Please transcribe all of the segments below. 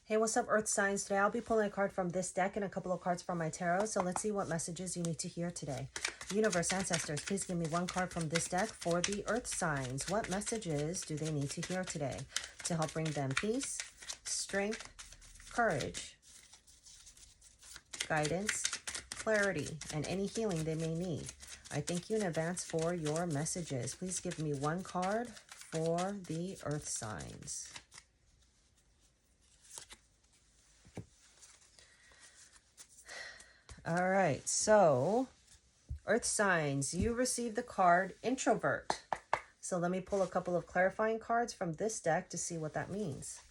Hey, what's up, Earth signs? Today I'll be pulling a card from this deck and a couple of cards from my tarot. So let's see what messages you need to hear today. Universe, ancestors, please give me one card from this deck for the Earth signs. What messages do they need to hear today to help bring them peace, strength, courage, guidance, clarity, and any healing they may need? I thank you in advance for your messages. Please give me one card for the Earth signs. All right, so Earth signs, you received the card Introvert. So let me pull a couple of clarifying cards from this deck to see what that means.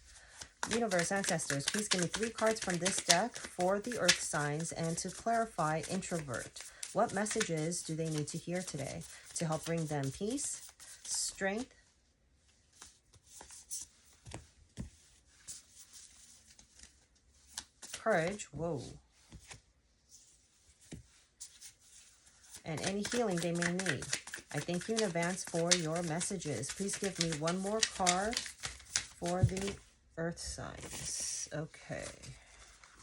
Universe, ancestors, please give me 3 cards from this deck for the Earth signs and to clarify Introvert. What messages do they need to hear today to help bring them peace, strength, courage, and any healing they may need? I thank you in advance for your messages. Please give me one more card for the Earth signs. Okay.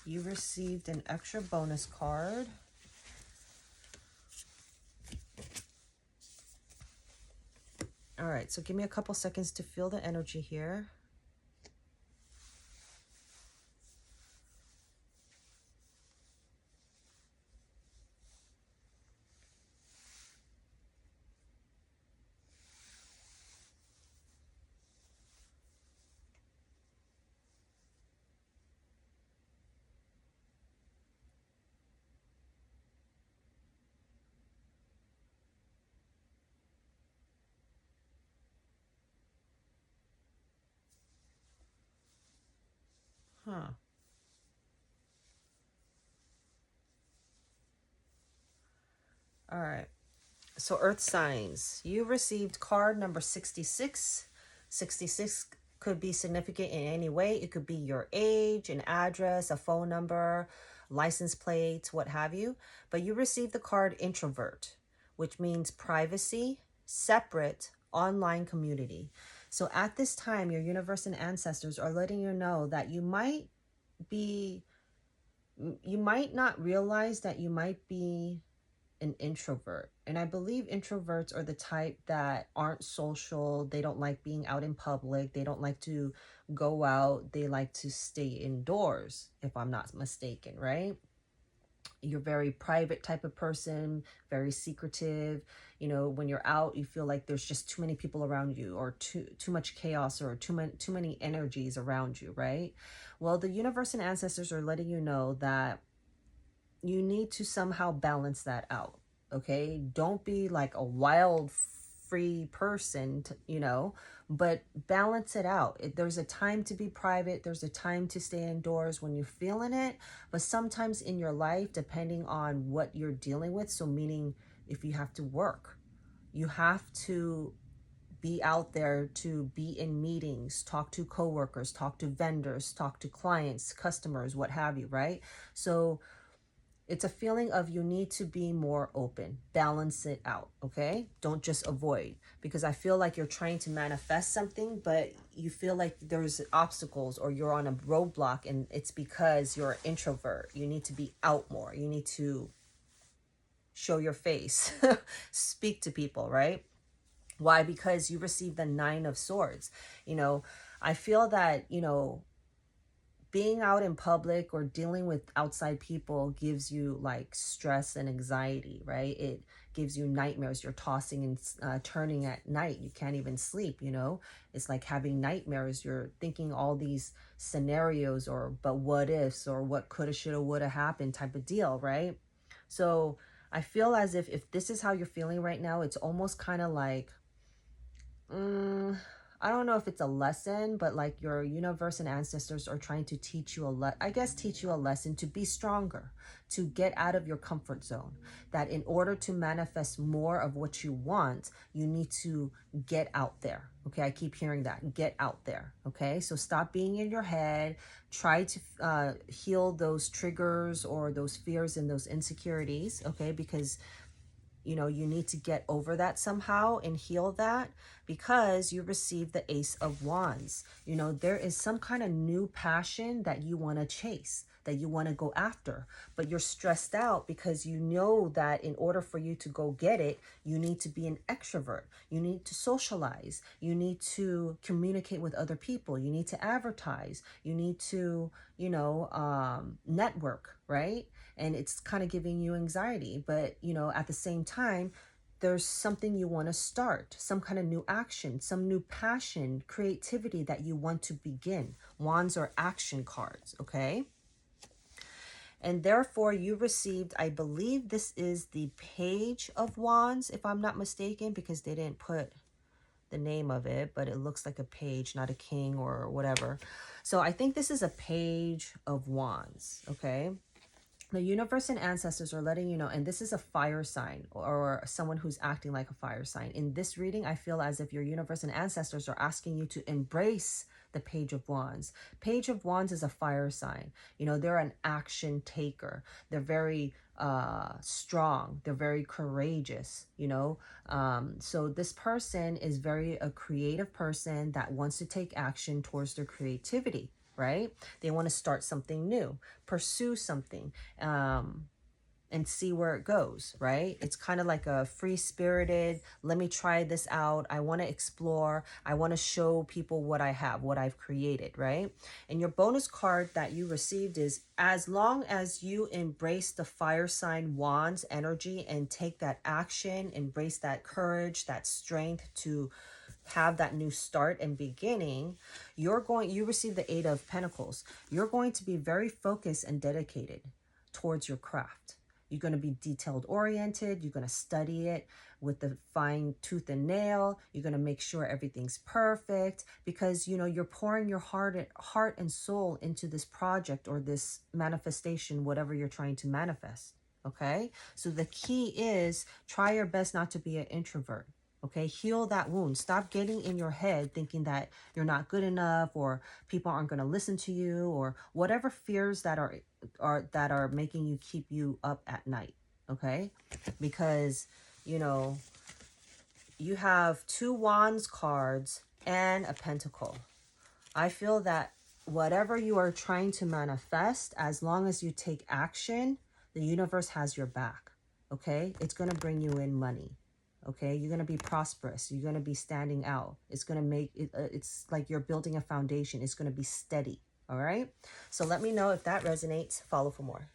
You received an extra bonus card. All right, so give me a couple seconds to feel the energy here. All right. So Earth signs, you received card number 66. 66 could be significant in any way. It could be your age, an address, a phone number, license plate, what have you. But you received the card Introvert, which means privacy, separate, online community. So at this time, your universe and ancestors are letting you know that you might not realize that you might be an introvert. And I believe introverts are the type that aren't social. They don't like being out in public. They don't like to go out. They like to stay indoors, if I'm not mistaken, right? You're very private type of person, very secretive. You know, when you're out, you feel like there's just too many people around you, or too much chaos, or too many energies around you, right? Well, the universe and ancestors are letting you know that you need to somehow balance that out. Okay, don't be like a wild free person, but balance it out. There's a time to be private, there's a time to stay indoors when you're feeling it, but sometimes in your life, depending on what you're dealing with, so meaning if you have to work, you have to be out there, to be in meetings, talk to coworkers, talk to vendors, talk to clients, customers, what have you, right? So it's a feeling of you need to be more open, balance it out, okay? Don't just avoid, because I feel like you're trying to manifest something, but you feel like there's obstacles or you're on a roadblock, and it's because you're an introvert. You need to be out more. You need to show your face, speak to people, right? Why? Because you received the 9 of Swords. I feel that, being out in public or dealing with outside people gives you like stress and anxiety, right? It gives you nightmares. You're tossing and turning at night. You can't even sleep, It's like having nightmares. You're thinking all these scenarios, but what ifs, or what coulda, shoulda, woulda happened type of deal, right? So I feel as if this is how you're feeling right now, it's almost kind of like, I don't know if it's a lesson, but like your universe and ancestors are trying to teach you teach you a lesson to be stronger, to get out of your comfort zone. That in order to manifest more of what you want, you need to get out there. Okay, I keep hearing that. Get out there. Okay, so stop being in your head. Try to heal those triggers or those fears and those insecurities. Okay, because you need to get over that somehow and heal that. because you received the Ace of Wands. You know, there is some kind of new passion that you want to chase, that you want to go after, but you're stressed out because you know that in order for you to go get it, you need to be an extrovert. You need to socialize. You need to communicate with other people. You need to advertise. You need to, you know, network, right? And it's kind of giving you anxiety, but, you know, at the same time, there's something you want to start, some kind of new action, some new passion, creativity that you want to begin. Wands are action cards, okay? And therefore you received, I believe this is the Page of Wands, if I'm not mistaken, because they didn't put the name of it, but it looks like a page, not a king or whatever. So I think this is a Page of Wands, okay? The universe and ancestors are letting you know, and this is a fire sign or someone who's acting like a fire sign. In this reading, I feel as if your universe and ancestors are asking you to embrace the Page of Wands. Page of Wands is a fire sign. You know, they're an action taker. They're very strong. They're very courageous, you know. So this person is very a creative person that wants to take action towards their creativity, right? They want to start something new, pursue something, and see where it goes, right? It's kind of like a free-spirited, let me try this out. I want to explore. I want to show people what I have, what I've created, right? And your bonus card that you received is, as long as you embrace the fire sign Wands energy and take that action, embrace that courage, that strength to have that new start and beginning, you receive the Eight of Pentacles. You're going to be very focused and dedicated towards your craft. You're going to be detailed oriented. You're going to study it with the fine tooth and nail. You're going to make sure everything's perfect because, you know, you're pouring your heart and soul into this project or this manifestation, whatever you're trying to manifest. Okay. So the key is try your best not to be an introvert. Okay, heal that wound. Stop getting in your head thinking that you're not good enough or people aren't going to listen to you or whatever fears that are making you keep you up at night. Okay, because you know you have 2 Wands cards and a Pentacle. I feel that whatever you are trying to manifest, as long as you take action, the universe has your back. Okay, it's going to bring you in money. Okay, you're going to be prosperous. You're going to be standing out. It's going to make it, it's like you're building a foundation. It's going to be steady. All right. So let me know if that resonates. Follow for more.